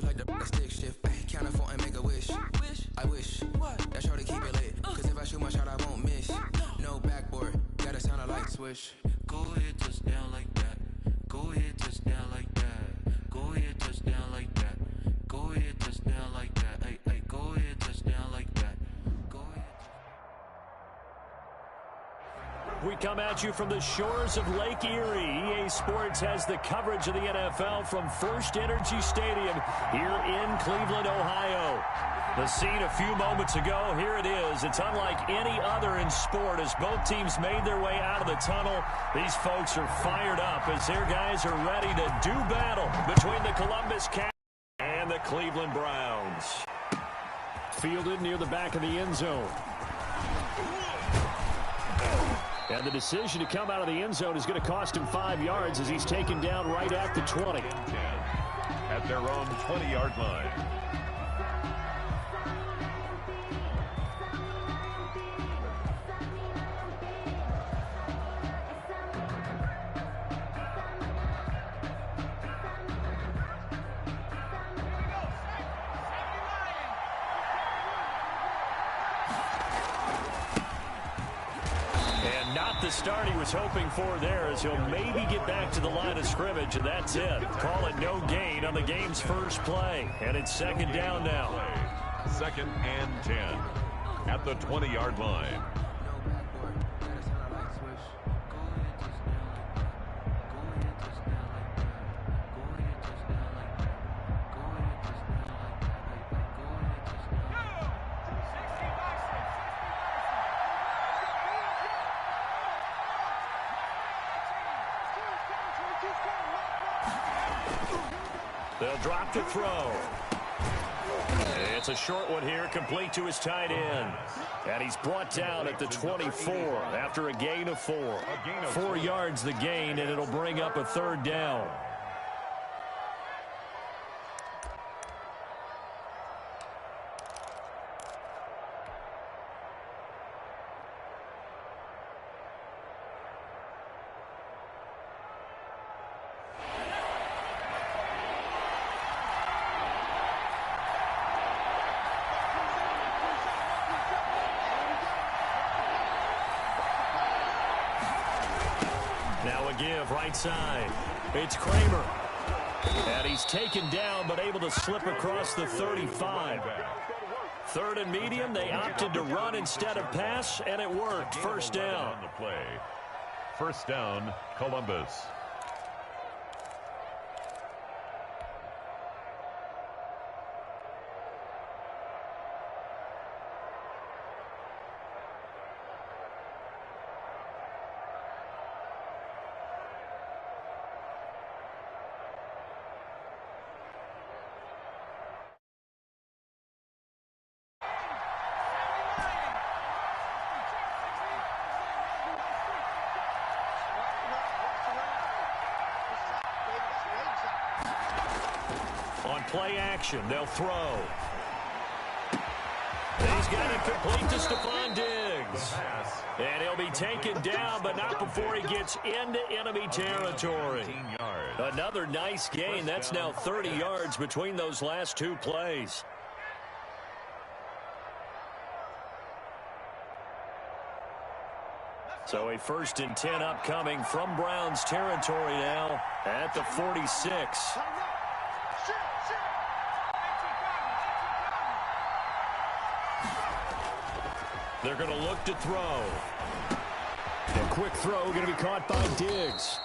she like the stick shift. Ay, count a 4 and make a wish. I wish that shorty keep it lit. Cause if I shoot my shot, I won't miss. No backboard, gotta sound a light switch. Go ahead, touchdown like that. Go ahead, touchdown like that. Go ahead, touchdown like that. Go ahead, touchdown like that. Ay, ay, go ahead, touchdown like that. Go ahead. We come at you from the shores of Lake Erie. EA Sports has the coverage of the NFL from First Energy Stadium here in Cleveland, Ohio. The scene a few moments ago, here it is. It's unlike any other in sport as both teams made their way out of the tunnel. These folks are fired up as their guys are ready to do battle between the Columbus Cats and the Cleveland Browns. Fielded near the back of the end zone. And the decision to come out of the end zone is going to cost him 5 yards as he's taken down right at the 20. At their own 20-yard line. The start he was hoping for there as he'll maybe get back to the line of scrimmage, and that's it. Call it no gain on the game's first play, and it's second down now. 2nd and 10 at the 20-yard line. They'll drop the throw. It's a short one here, complete to his tight end. And he's brought down at the 24 after a gain of 4. 4 yards the gain, and it'll bring up a third down. Now a give right side. It's Kramer. And he's taken down but able to slip across the 35. 3rd and medium. They opted to run instead of pass, and it worked. First down. On the play. First down, Columbus. On play action, they'll throw. He's got it complete to Stephon Diggs. And he'll be taken down, but not before he gets into enemy territory. Another nice gain. That's now 30 yards between those last 2 plays. So a 1st and 10 upcoming from Browns territory now at the 46. They're going to look to throw. A quick throw going to be caught by Diggs.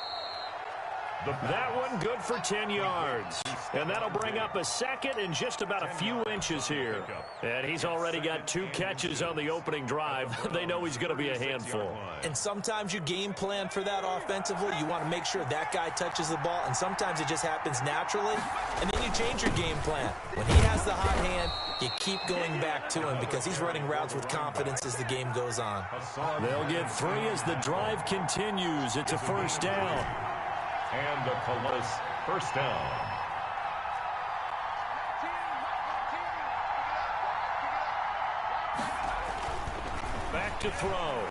That one good for 10 yards. And that'll bring up a second and just about a few inches here. And he's already got 2 catches on the opening drive. They know he's going to be a handful. And sometimes you game plan for that offensively. You want to make sure that guy touches the ball. And sometimes it just happens naturally. And then you change your game plan. When he has the hot hand, you keep going back to him because he's running routes with confidence as the game goes on. They'll get 3 as the drive continues. It's a first down. And a Columbus first down. Back to throw.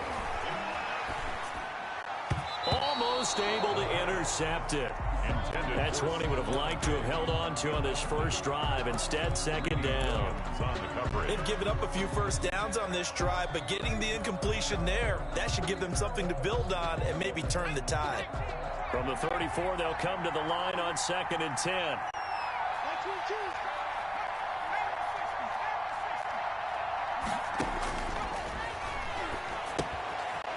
Almost able to intercept it. That's one he would have liked to have held on to on this first drive. Instead, second down. They've given up a few first downs on this drive, but getting the incompletion there, that should give them something to build on and maybe turn the tide. From the 34, they'll come to the line on 2nd and 10.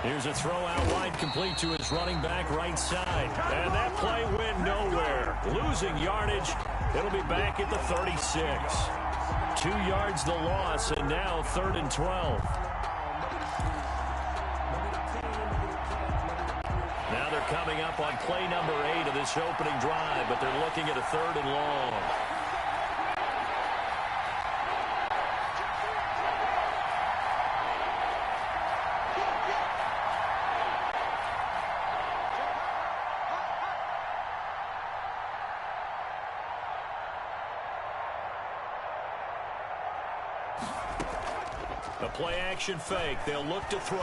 Here's a throw out wide, complete to his running back right side. And that play went nowhere. Losing yardage. It'll be back at the 36. 2 yards the loss, and now 3rd and 12. Now they're coming up on play number 8 of this opening drive, but they're looking at a 3rd and long. A play-action fake. They'll look to throw.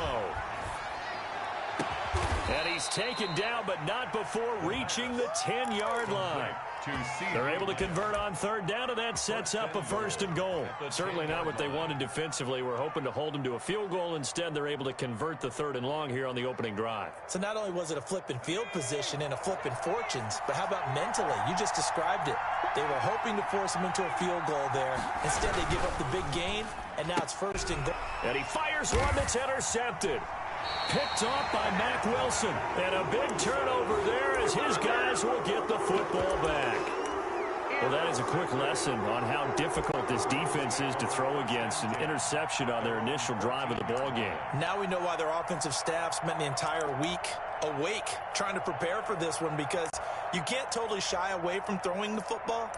And he's taken down, but not before reaching the 10-yard line. They're able to convert on 3rd down, and that sets up a 1st and goal. Certainly not what they wanted defensively. We're hoping to hold them to a field goal. Instead, they're able to convert the 3rd and long here on the opening drive. So not only was it a flip in field position and a flip in fortunes, but how about mentally? You just described it. They were hoping to force him into a field goal there. Instead, they give up the big gain, and now it's 1st and goal. And he fires one that's intercepted. Picked off by Mack Wilson. And a big turnover there as his guys will get the football back. Well, that is a quick lesson on how difficult this defense is to throw against. An interception on their initial drive of the ball game. Now we know why their offensive staff spent the entire week awake trying to prepare for this one, because you can't totally shy away from throwing the football.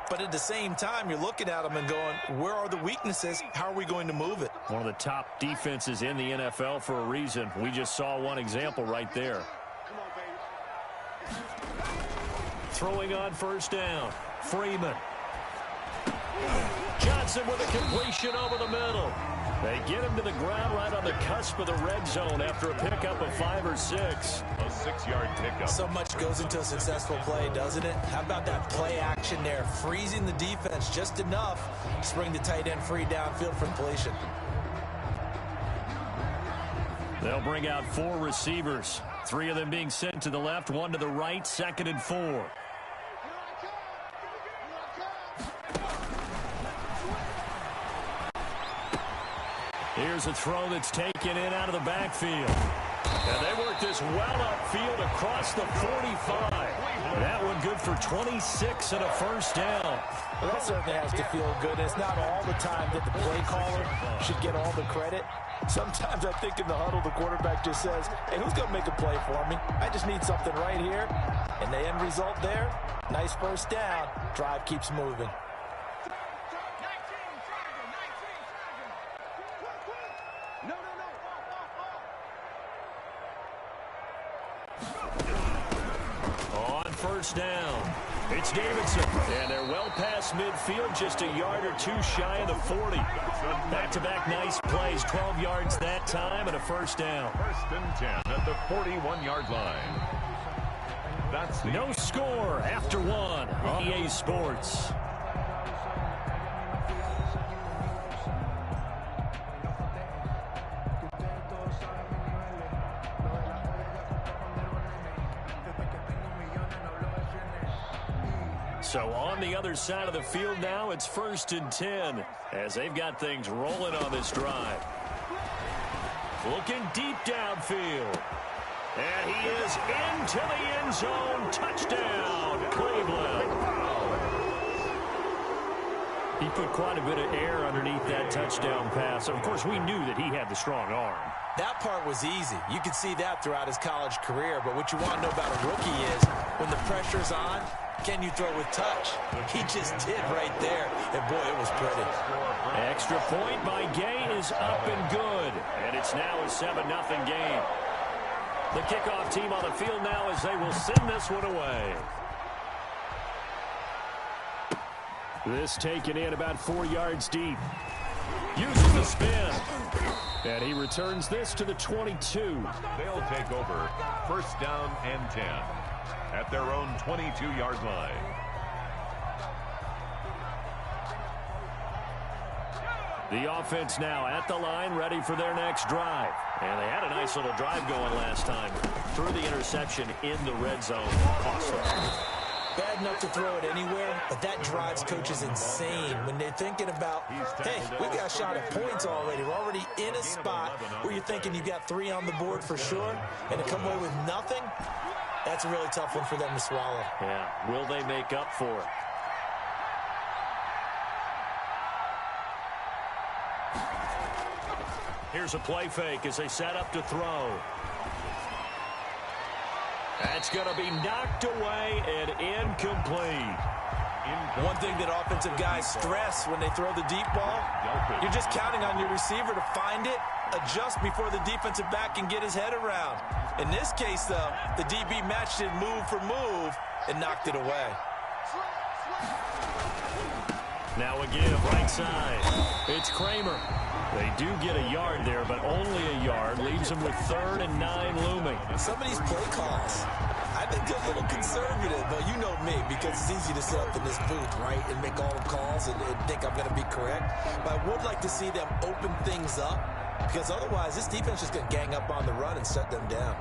But at the same time, you're looking at them and going, where are the weaknesses? How are we going to move it? One of the top defenses in the NFL for a reason. We just saw one example right there. Throwing on 1st down. Freeman. Johnson with a completion over the middle. They get him to the ground right on the cusp of the red zone after a pickup of 5 or 6. A 6-yard pickup. So much goes into a successful play, doesn't it? How about that play action there? Freezing the defense just enough to bring the tight end free downfield for completion. They'll bring out 4 receivers. 3 of them being sent to the left, 1 to the right, 2nd and 4. Here's a throw that's taken in out of the backfield. And they work this well upfield across the 45. That one good for 26 and a 1st down. Well, that certainly has to feel good. It's not all the time that the play caller should get all the credit. Sometimes I think in the huddle, the quarterback just says, hey, who's going to make a play for me? I just need something right here. And the end result there, nice 1st down. Drive keeps moving. On 1st down, it's Davidson. And they're well past midfield, just a yard or 2 shy of the 40. Back-to-back nice plays, 12 yards that time and a 1st down. 1st and 10 at the 41-yard line. That's the no score after 1 on EA Sports. So on the other side of the field now, it's 1st and 10 as they've got things rolling on this drive. Looking deep downfield. And he is into the end zone. Touchdown, Cleveland. He put quite a bit of air underneath that touchdown pass. Of course, we knew that he had the strong arm. That part was easy. You could see that throughout his college career. But what you want to know about a rookie is when the pressure's on, can you throw with touch? He just did right there. And, boy, it was pretty. Extra point by Gay is up and good. And it's now a 7-0 game. The kickoff team on the field now as they will send this one away. This taken in about 4 yards deep. Uses the spin. And he returns this to the 22. They'll take over 1st down and 10. at their own 22-yard line. The offense now at the line, ready for their next drive. And they had a nice little drive going last time. Threw the interception in the red zone. Costly. Bad enough to throw it anywhere, but that drives coaches insane when they're thinking about, hey, we got a shot at points already. We're already in a spot where you're thinking you got 3 on the board for sure, and to come away with nothing, that's a really tough one for them to swallow. Yeah, will they make up for it? Here's a play fake as they set up to throw. That's going to be knocked away and incomplete. One thing that offensive guys stress when they throw the deep ball, you're just counting on your receiver to find it, adjust before the defensive back can get his head around. In this case, though, the DB matched it move for move and knocked it away. Now a give, right side. It's Kramer. They do get a yard there, but only a yard. Leaves them with 3rd and 9 looming. Some of these play calls, I think they're a little conservative. But you know me, because it's easy to sit up in this booth, right, and make all the calls and think I'm going to be correct. But I would like to see them open things up, because otherwise this defense is just going to gang up on the run and shut them down.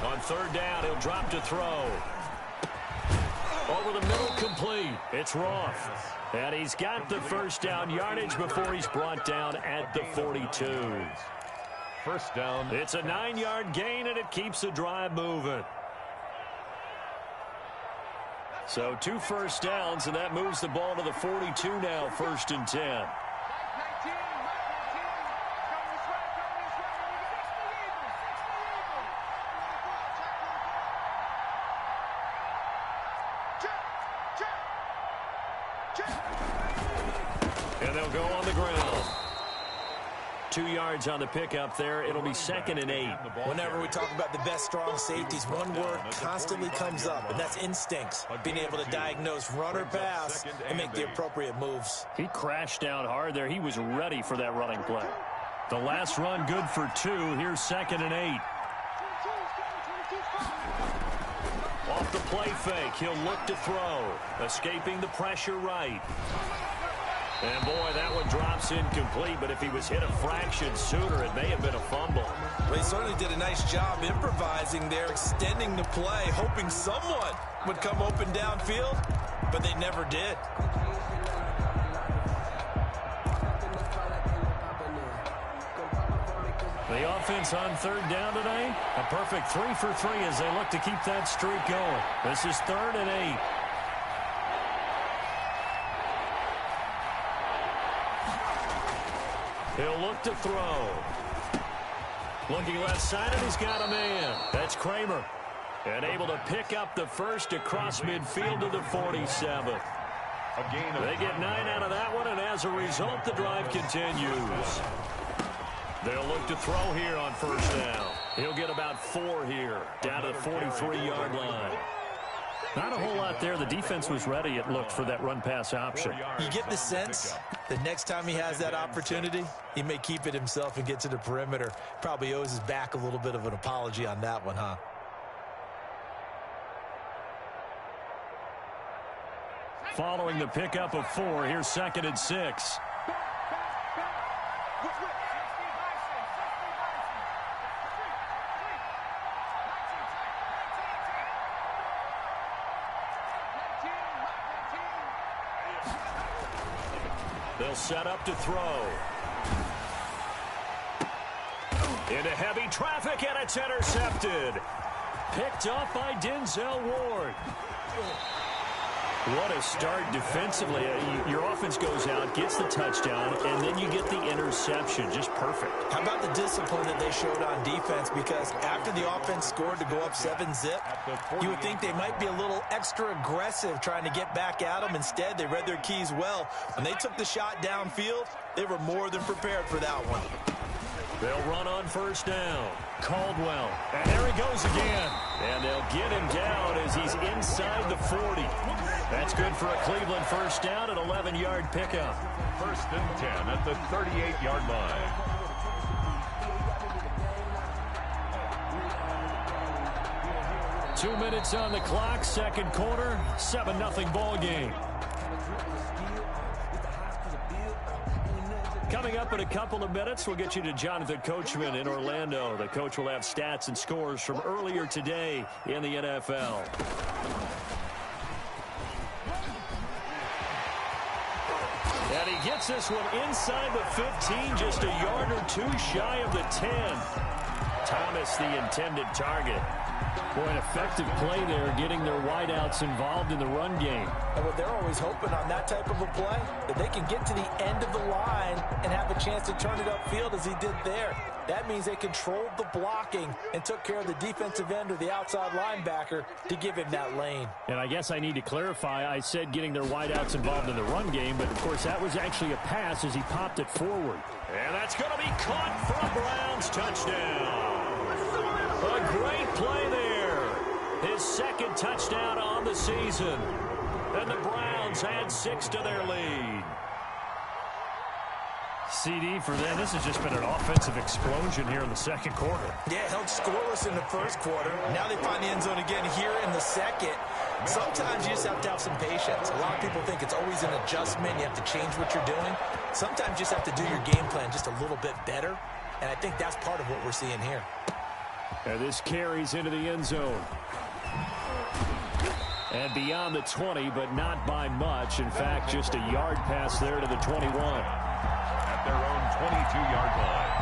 On 3rd down, he'll drop to throw. Over the middle, complete. It's Roth. And he's got the first down yardage before he's brought down at the 42. First down. It's a 9-yard gain, and it keeps the drive moving. So 2 first downs, and that moves the ball to the 42 now, 1st and 10. And they'll go on the ground. 2 yards on the pickup there. It'll be 2nd and 8. Whenever we talk about the best strong safeties, one word constantly comes up, and that's instincts. Being able to diagnose run or pass and make the appropriate moves. He crashed down hard there. He was ready for that running play. The last run good for 2. Here's 2nd and 8. Off the play fake, he'll look to throw. Escaping the pressure right. And boy, that one drops incomplete, but if he was hit a fraction sooner, it may have been a fumble. Well, he certainly did a nice job improvising there, extending the play, hoping someone would come open downfield, but they never did. The offense on 3rd down today, a perfect 3 for 3 as they look to keep that streak going. This is 3rd and 8. He'll look to throw. Looking left side, and he's got a man. That's Kramer. And able to pick up the first across midfield to the 47. They get 9 out of that one, and as a result, the drive continues. They'll look to throw here on 1st down. He'll get about 4 here, down to the 43-yard line. Not a whole lot there. The defense was ready, it looked, for that run-pass option. You get the sense that next time he has that opportunity, he may keep it himself and get to the perimeter. Probably owes his back a little bit of an apology on that one, huh? Following the pickup of 4, here's 2nd and 6. They'll set up to throw. Into heavy traffic, and it's intercepted. Picked up by Denzel Ward. What a start defensively. Your offense goes out, gets the touchdown, and then you get the interception. Just perfect. How about the discipline that they showed on defense? Because after the offense scored to go up 7-zip, you would think they might be a little extra aggressive trying to get back at them. Instead, they read their keys well. When they took the shot downfield, They were more than prepared for that one. They'll run on first down. Caldwell. And there he goes again. And they'll get him down as he's inside the 40. That's good for a Cleveland first down, an 11-yard pickup. First and 10 at the 38-yard line. Two minutes on the clock, second quarter, 7-0 ball game. Coming up in a couple of minutes, we'll get you to Jonathan Coachman in Orlando. The coach will have stats and scores from earlier today in the NFL. And he gets this one inside the 15, just a yard or two shy of the 10. Thomas, the intended target. Boy, an effective play there, getting their wideouts involved in the run game. And what they're always hoping on that type of a play, that they can get to the end of the line and have a chance to turn it upfield as he did there. That means they controlled the blocking and took care of the defensive end or the outside linebacker to give him that lane. And I guess I need to clarify, I said getting their wideouts involved in the run game, but of course that was actually a pass as he popped it forward. And that's going to be caught for a Browns touchdown. A great play there. His second touchdown on the season. And the Browns add 6 to their lead. CD for them. This has just been an offensive explosion here in the second quarter. Yeah, held scoreless in the first quarter. Now they find the end zone again here in the second. Sometimes you just have to have some patience. A lot of people think it's always an adjustment. You have to change what you're doing. Sometimes you just have to do your game plan just a little bit better. And I think that's part of what we're seeing here. And this carries into the end zone. And beyond the 20, but not by much. In fact, just a yard pass there to the 21. At their own 22-yard line.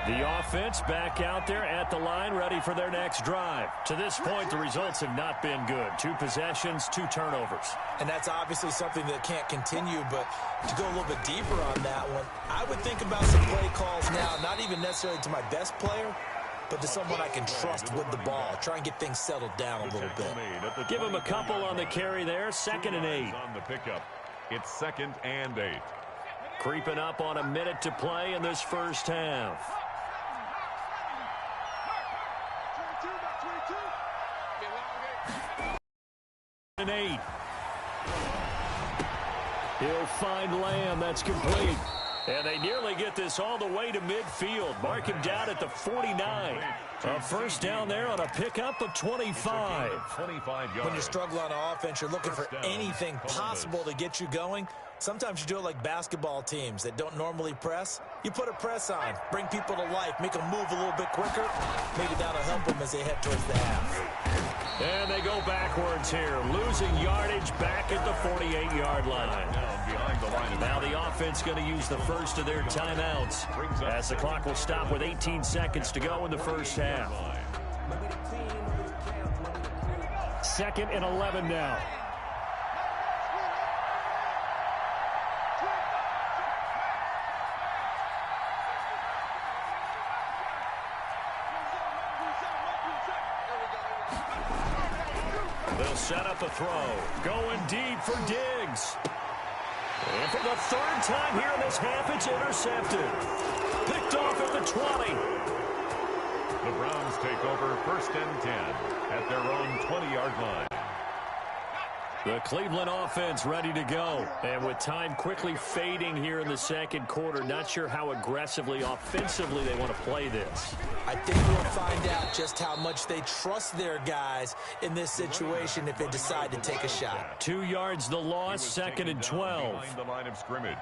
The offense back out there at the line, ready for their next drive. To this point, the results have not been good. 2 possessions, 2 turnovers. And that's obviously something that can't continue, but to go a little bit deeper on that one, I would think about some play calls now, not even necessarily to my best player, but to someone I can trust with the ball. Try and get things settled down a little bit. Give him a couple on the carry there, 2nd and 8. On the pickup, it's 2nd and 8. Creeping up on a minute to play in this first half. And 8. He'll find Lamb. That's complete. And they nearly get this all the way to midfield. Mark him down at the 49. A first down there on a pickup of 25. 25 yards. When you struggle on offense, you're looking for anything possible to get you going. Sometimes you do it like basketball teams that don't normally press. You put a press on, bring people to life, make them move a little bit quicker. Maybe that'll help them as they head towards the half. And they go backwards here, losing yardage back at the 48-yard line. Now the offense going to use the first of their timeouts as the clock will stop with 18 seconds to go in the first half. 2nd and 11 now. They'll set up a throw. Going deep for Diggs. And for the 3rd time here in this half, it's intercepted. Picked off at the 20. The Browns take over 1st and 10 at their own 20-yard line. The Cleveland offense ready to go. And with time quickly fading here in the second quarter, not sure how aggressively, offensively they want to play this. I think we'll find out just how much they trust their guys in this situation if they decide to take a shot. 2 yards the loss, 2nd and 12. Behind the line of scrimmage.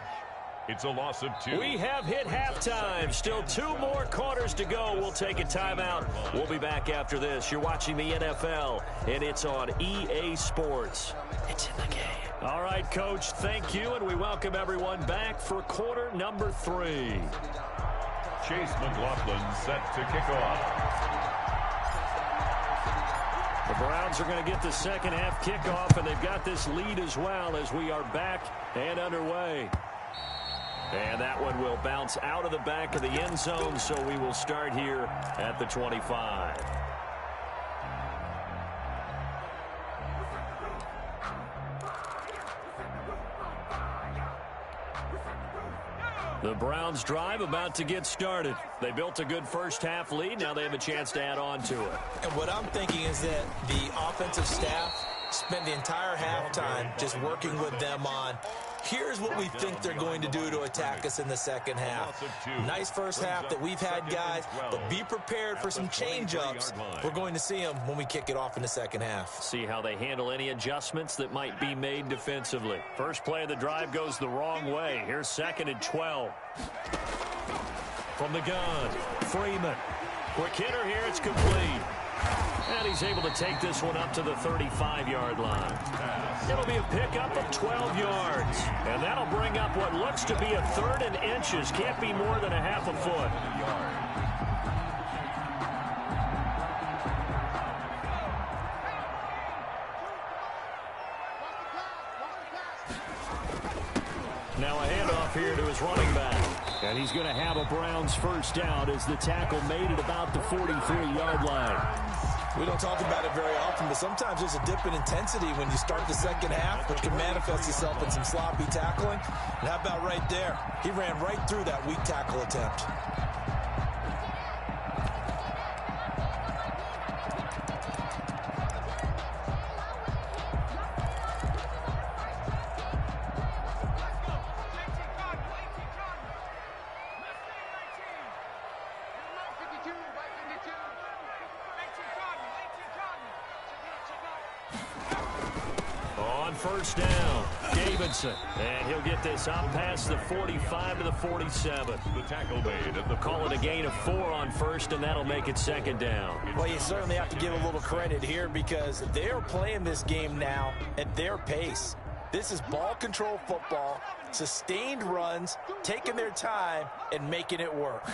It's a loss of 2. We have hit halftime. Still 2 more quarters to go. We'll take a timeout. We'll be back after this. You're watching the NFL, and it's on EA Sports. It's in the game. All right, Coach, thank you, and we welcome everyone back for quarter number 3. Chase McLaughlin set to kick off. The Browns are going to get the second half kickoff, and they've got this lead as well as we are back and underway. And that one will bounce out of the back of the end zone, so we will start here at the 25. The Browns drive about to get started. They built a good first-half lead. Now they have a chance to add on to it. And what I'm thinking is that the offensive staff spent the entire halftime just working with them on, here's what we think they're going to do to attack us in the second half. Nice first half that we've had, guys, but be prepared for some change-ups. We're going to see them when we kick it off in the second half. See how they handle any adjustments that might be made defensively. First play of the drive goes the wrong way. Here's 2nd and 12. From the gun, Freeman. Quick hitter here, it's complete. And he's able to take this one up to the 35-yard line. It'll be a pickup of 12 yards. And that'll bring up what looks to be a 3rd and inches. Can't be more than a half a foot. Now a handoff here to his running back. And he's going to have a Browns first down as the tackle made it about the 43-yard line. We don't talk about it very often, but sometimes there's a dip in intensity when you start the second half, which can manifest itself in some sloppy tackling. And how about right there? He ran right through that weak tackle attempt. First down, Davidson, and he'll get this out past the 45 to the 47. The tackle made at the Call it a gain of 4 on first, and that'll make it 2nd down. Well, you certainly have to give a little credit here because they're playing this game now at their pace. This is ball control football, sustained runs, taking their time, and making it work.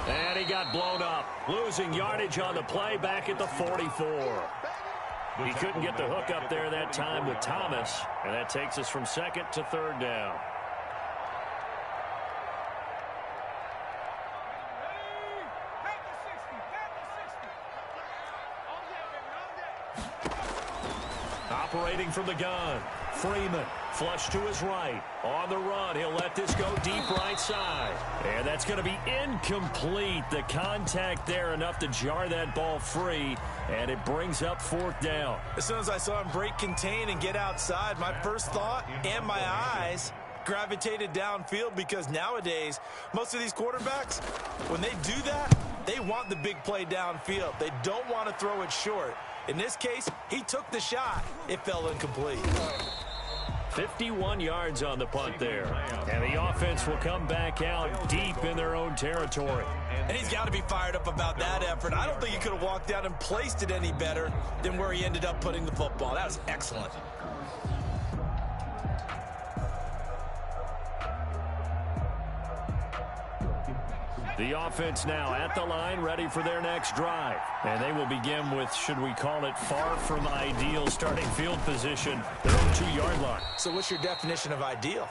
And he got blown up, losing yardage on the play back at the 44. He couldn't get the hook up there that time with Thomas, and that takes us from 2nd to 3rd down. Operating from the gun, Freeman, flush to his right. On the run, he'll let this go deep right side. And that's going to be incomplete. The contact there enough to jar that ball free, and it brings up 4th down. As soon as I saw him break contain and get outside, my first thought and my eyes gravitated downfield because nowadays, most of these quarterbacks, when they do that, they want the big play downfield. They don't want to throw it short. In this case, he took the shot. It fell incomplete. 51 yards on the punt there. And the offense will come back out deep in their own territory. And he's got to be fired up about that effort. I don't think he could have walked out and placed it any better than where he ended up putting the football. That was excellent. The offense now at the line, ready for their next drive. And they will begin with, should we call it, far from ideal starting field position, their own 2-yard line. So what's your definition of ideal?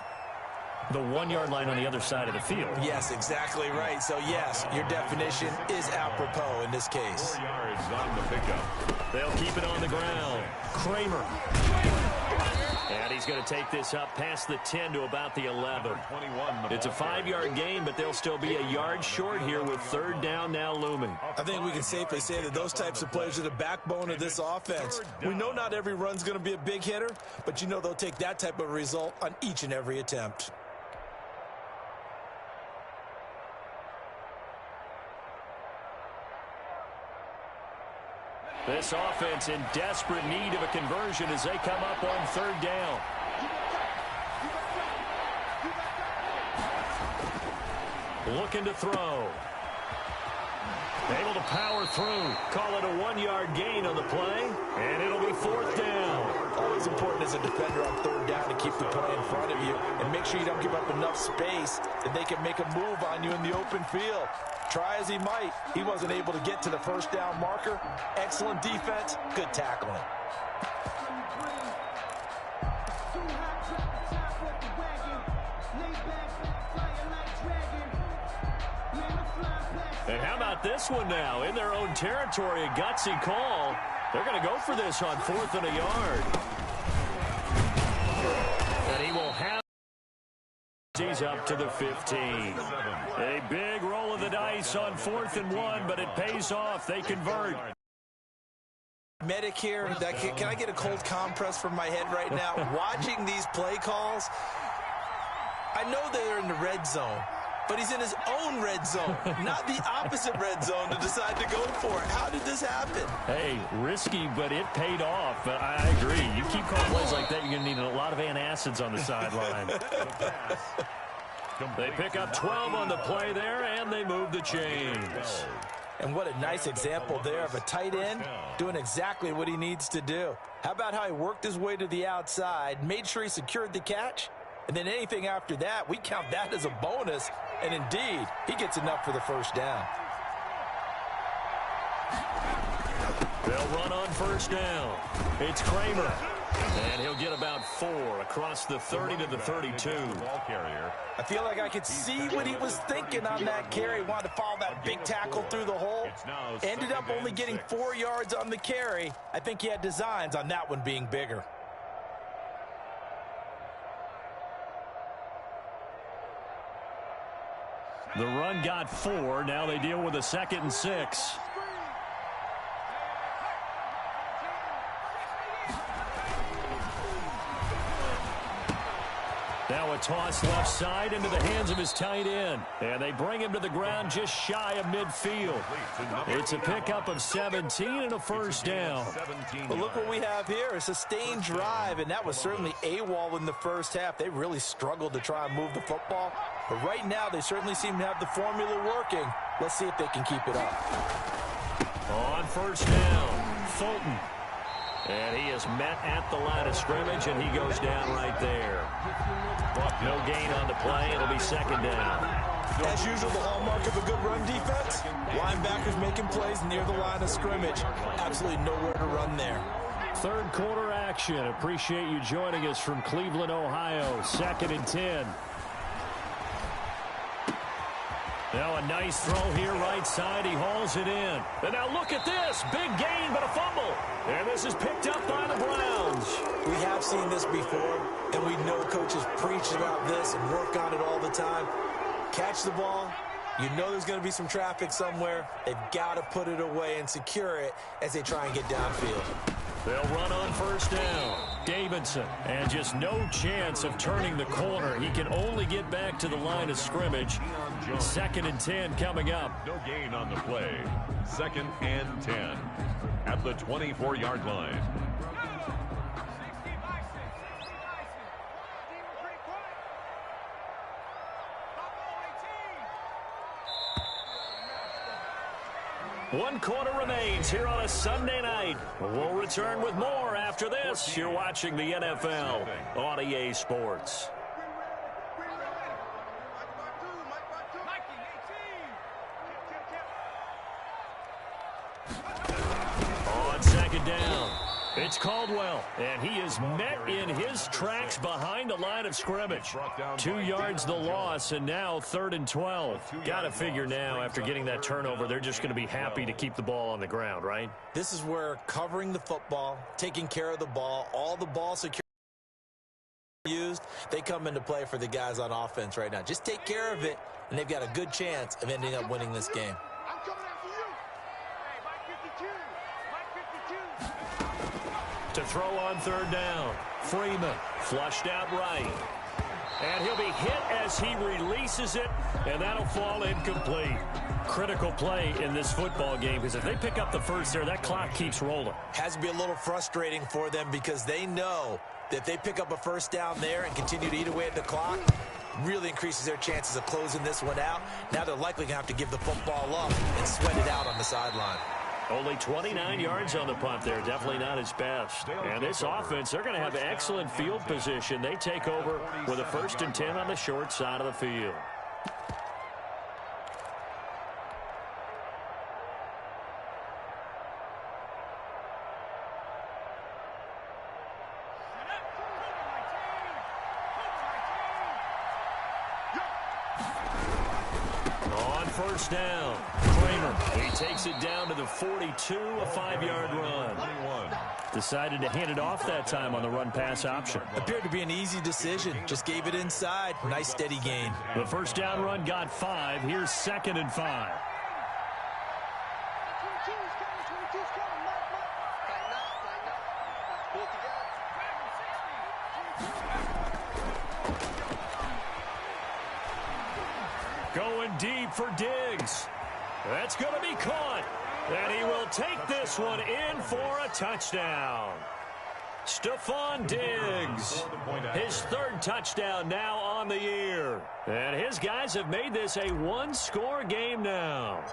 The 1-yard line on the other side of the field. Yes, exactly right. So, yes, your definition is apropos in this case. 4 yards on the pickup. They'll keep it on the ground. Kramer. And he's going to take this up past the 10 to about the 11. It's a 5-yard gain, but they'll still be a yard short here with 3rd down now looming. I think we can safely say that those types of players are the backbone of this offense. We know not every run's going to be a big hitter, but you know they'll take that type of result on each and every attempt. This offense in desperate need of a conversion as they come up on 3rd down. Looking to throw. Able to power through. Call it a 1-yard gain on the play, and it'll be 4th down. Always important as a defender on 3rd down to keep the play in front of you and make sure you don't give up enough space that they can make a move on you in the open field. Try as he might, he wasn't able to get to the 1st down marker. Excellent defense, good tackling. And how about this one now? In their own territory, a gutsy call. They're going to go for this on 4th and a yard. And And he will have. He's up to the 15. A big roll of the dice on 4th and 1, but it pays off. They convert. Medic here. Can I get a cold compress from my head right now? Watching these play calls, I know they're in the red zone, but he's in his own red zone, not the opposite red zone to decide to go for it. How did this happen? Hey, risky, but it paid off. I agree. You keep calling plays like that, you're going to need a lot of antacids on the sideline. They pick up 12 on the play there, and they move the chains. And what a nice example there of a tight end doing exactly what he needs to do. How about how he worked his way to the outside, made sure he secured the catch, and then anything after that, we count that as a bonus. And indeed, he gets enough for the first down. They'll run on first down. It's Kramer. And he'll get about 4 across the 30 to the 32. I feel like I could see what he was thinking on that carry. Wanted to follow that big tackle through the hole. Ended up only getting 4 yards on the carry. I think he had designs on that one being bigger. The run got 4. Now they deal with a 2nd and 6. Now a toss left side into the hands of his tight end. And they bring him to the ground just shy of midfield. It's a pickup of 17 and a first down. But look what we have here, a sustained drive, and that was certainly AWOL in the first half. They really struggled to try and move the football. But right now, they certainly seem to have the formula working. Let's see if they can keep it up. On first down, Fulton. And he is met at the line of scrimmage, and he goes down right there. No gain on the play. It'll be 2nd down. As usual, the hallmark of a good run defense, linebackers making plays near the line of scrimmage. Absolutely nowhere to run there. Third quarter action. Appreciate you joining us from Cleveland, Ohio. 2nd and 10. Now a nice throw here right side. He hauls it in. And now look at this. Big gain, but a fumble. And this is picked up by the Browns. We have seen this before, and we know coaches preach about this and work on it all the time. Catch the ball. You know there's going to be some traffic somewhere. They've got to put it away and secure it as they try and get downfield. They'll run on first down. Davidson, and just no chance of turning the corner. He can only get back to the line of scrimmage. 2nd and 10 coming up. No gain on the play. 2nd and 10 at the 24-yard line. One quarter remains here on a Sunday night. We'll return with more after this. You're watching the NFL on EA Sports. On 2nd down, it's Caldwell, and he is met in his tracks behind the line of scrimmage. 2 yards the loss, and now 3rd and 12. Got to figure now, after getting that turnover, they're just going to be happy to keep the ball on the ground, right? This is where covering the football, taking care of the ball, all the ball security used, they come into play for the guys on offense right now. Just take care of it, and they've got a good chance of ending up winning this game. To throw on 3rd down, Freeman flushed out right. And he'll be hit as he releases it, and that'll fall incomplete. Critical play in this football game, because if they pick up the first there, that clock keeps rolling. Has to be a little frustrating for them because they know that if they pick up a first down there and continue to eat away at the clock, really increases their chances of closing this one out. Now they're likely going to have to give the football up and sweat it out on the sideline. Only 29 yards on the punt there. Definitely not his best. And this offense, they're going to have excellent field position. They take over with a 1st and 10 on the short side of the field. On first down, Kramer, he takes it down to the 42, a 5-yard run. Decided to hand it off that time on the run-pass option. Appeared to be an easy decision. Just gave it inside. Nice steady gain. The first down run got 5. Here's 2nd and 5. Going deep for Diggs. That's going to be caught. And he will take this one in for a touchdown. Stephon Diggs, his 3rd touchdown now on the year. And his guys have made this a one-score game now.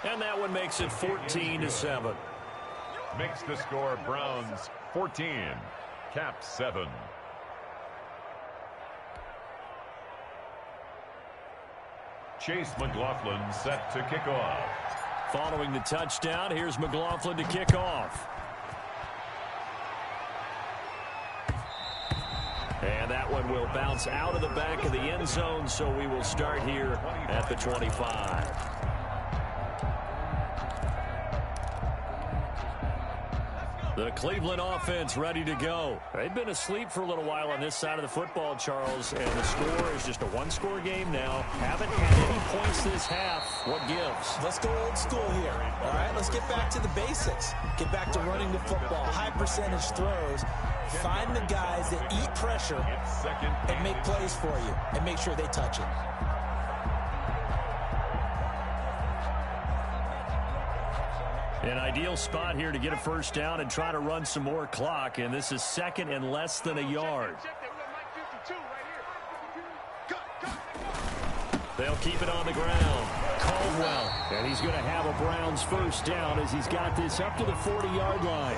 And that one makes it 14-7. Makes the score Browns 14, Cap 7. Chase McLaughlin set to kick off. Following the touchdown, here's McLaughlin to kick off. And that one will bounce out of the back of the end zone, so we will start here at the 25. The Cleveland offense ready to go. They've been asleep for a little while on this side of the football, Charles, and the score is just a one-score game now. Haven't had any points this half. What gives? Let's go old school here. All right, let's get back to the basics. Get back to running the football, high percentage throws. Find the guys that eat pressure and make plays for you and make sure they touch it. An ideal spot here to get a first down and try to run some more clock, and this is 2nd and less than a yard. They'll keep it on the ground. Caldwell, and he's going to have a Browns first down as he's got this up to the 40-yard line.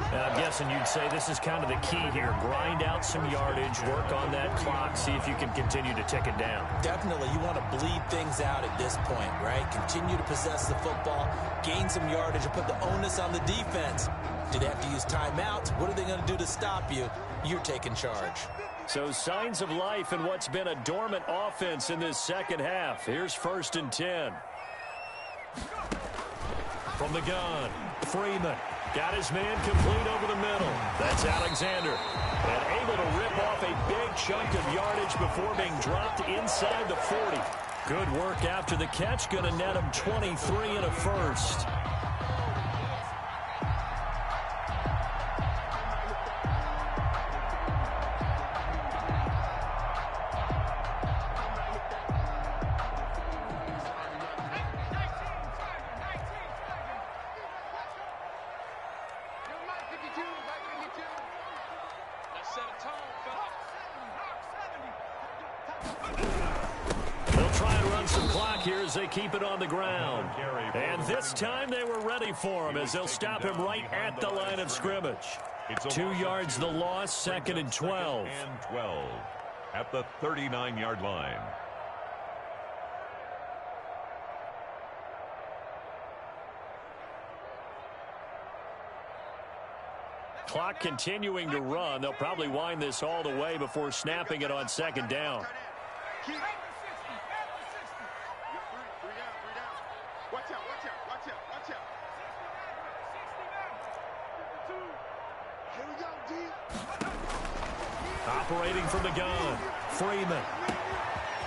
And I'm guessing you'd say this is kind of the key here. Grind out some yardage, work on that clock, see if you can continue to tick it down. Definitely. You want to bleed things out at this point, right? Continue to possess the football, gain some yardage, and put the onus on the defense. Do they have to use timeouts? What are they going to do to stop you? You're taking charge. So signs of life in what's been a dormant offense in this second half. Here's 1st and 10. From the gun, Freeman. Got his man complete over the middle. That's Alexander. And able to rip off a big chunk of yardage before being dropped inside the 40. Good work after the catch. Going to net him 23 and a first. They keep it on the ground. And this time they were ready for him as they'll stop him right at the line of scrimmage. 2 yards the loss, 2nd and 12. And 12 at the 39-yard line. Clock continuing to run. They'll probably wind this all the way before snapping it on 2nd down. Operating from the gun, Freeman.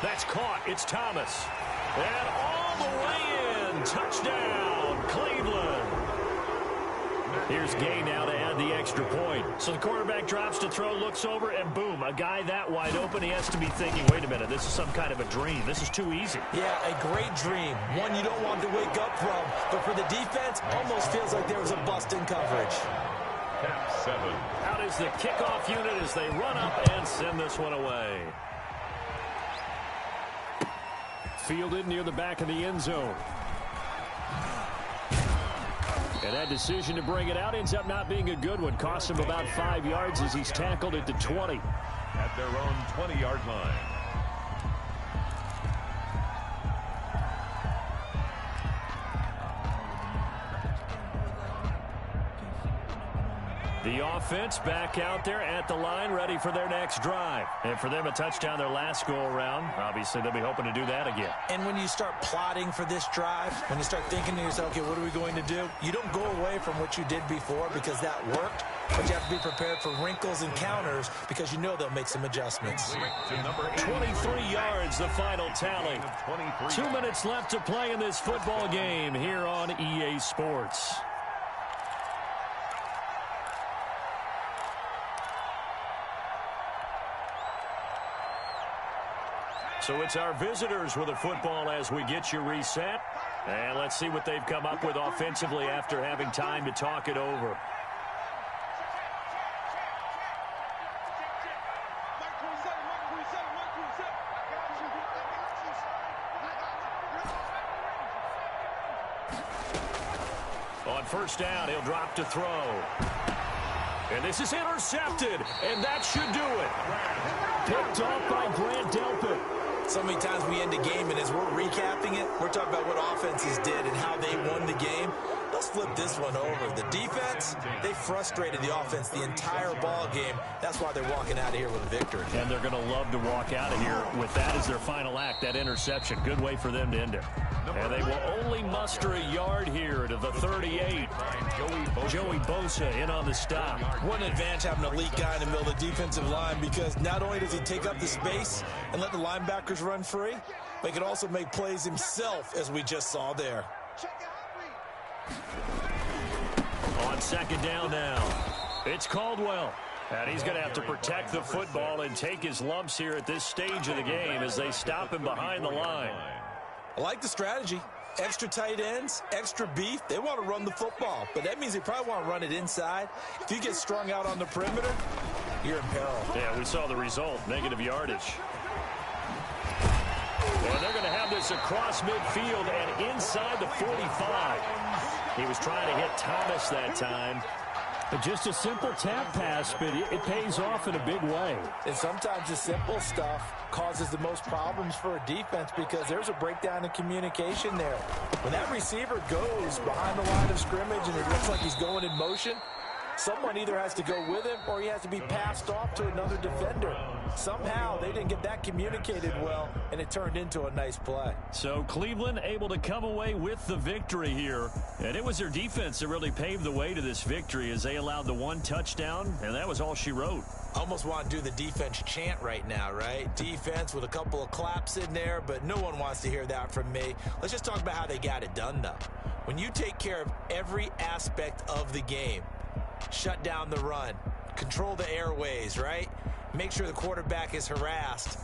That's caught. It's Thomas. And all the way in. Touchdown, Cleveland. Here's Gay now to add the extra point. So the quarterback drops to throw, looks over, and boom, a guy that wide open, he has to be thinking, wait a minute, this is some kind of a dream. This is too easy. Yeah, a great dream. One you don't want to wake up from. But for the defense, almost feels like there was a bust in coverage. Cap 7. Out is the kickoff unit as they run up and send this one away. Fielded near the back of the end zone. And that decision to bring it out ends up not being a good one. Costs him about 5 yards as he's tackled at the 20. At their own 20-yard line. The offense back out there at the line, ready for their next drive. And for them, a touchdown their last go-around. Obviously, they'll be hoping to do that again. And when you start plotting for this drive, when you start thinking to yourself, okay, what are we going to do? You don't go away from what you did before because that worked, but you have to be prepared for wrinkles and counters because you know they'll make some adjustments. 23 yards, the final tally. 2 minutes left to play in this football game here on EA Sports. So it's our visitors with the football as we get you reset. And let's see what they've come up with offensively after having time to talk it over. On first down, he'll drop to throw. And this is intercepted, and that should do it. Picked off by Grant Delpit. So many times we end a game, and as we're recapping it, we're talking about what offenses did and how they won the game. Let's flip this one over. The defense, they frustrated the offense the entire ball game. That's why they're walking out of here with a victory. And they're going to love to walk out of here with that as their final act, that interception. Good way for them to end it. And they will only muster a yard here to the 38. Joey Bosa in on the stop. What an advantage having an elite guy in the middle of the defensive line, because not only does he take up the space and let the linebackers run free, but he can also make plays himself, as we just saw there. On second down now, it's Caldwell. And he's going to have to protect the football and take his lumps here at this stage of the game as they stop him behind the line. I like the strategy. Extra tight ends, extra beef. They want to run the football, but that means they probably want to run it inside. If you get strung out on the perimeter, you're in peril. Yeah, we saw the result, negative yardage. And they're going to have this across midfield and inside the 45. He was trying to hit Thomas that time. But just a simple tap pass, but it pays off in a big way. And sometimes the simple stuff causes the most problems for a defense because there's a breakdown in communication there. When that receiver goes behind the line of scrimmage and it looks like he's going in motion, someone either has to go with him or he has to be passed off to another defender. Somehow they didn't get that communicated well, and it turned into a nice play. So Cleveland able to come away with the victory here. And it was their defense that really paved the way to this victory as they allowed the one touchdown, and that was all she wrote. I almost want to do the defense chant right now, right? Defense with a couple of claps in there, but no one wants to hear that from me. Let's just talk about how they got it done, though. When you take care of every aspect of the game, shut down the run, control the airways, right? Make sure the quarterback is harassed.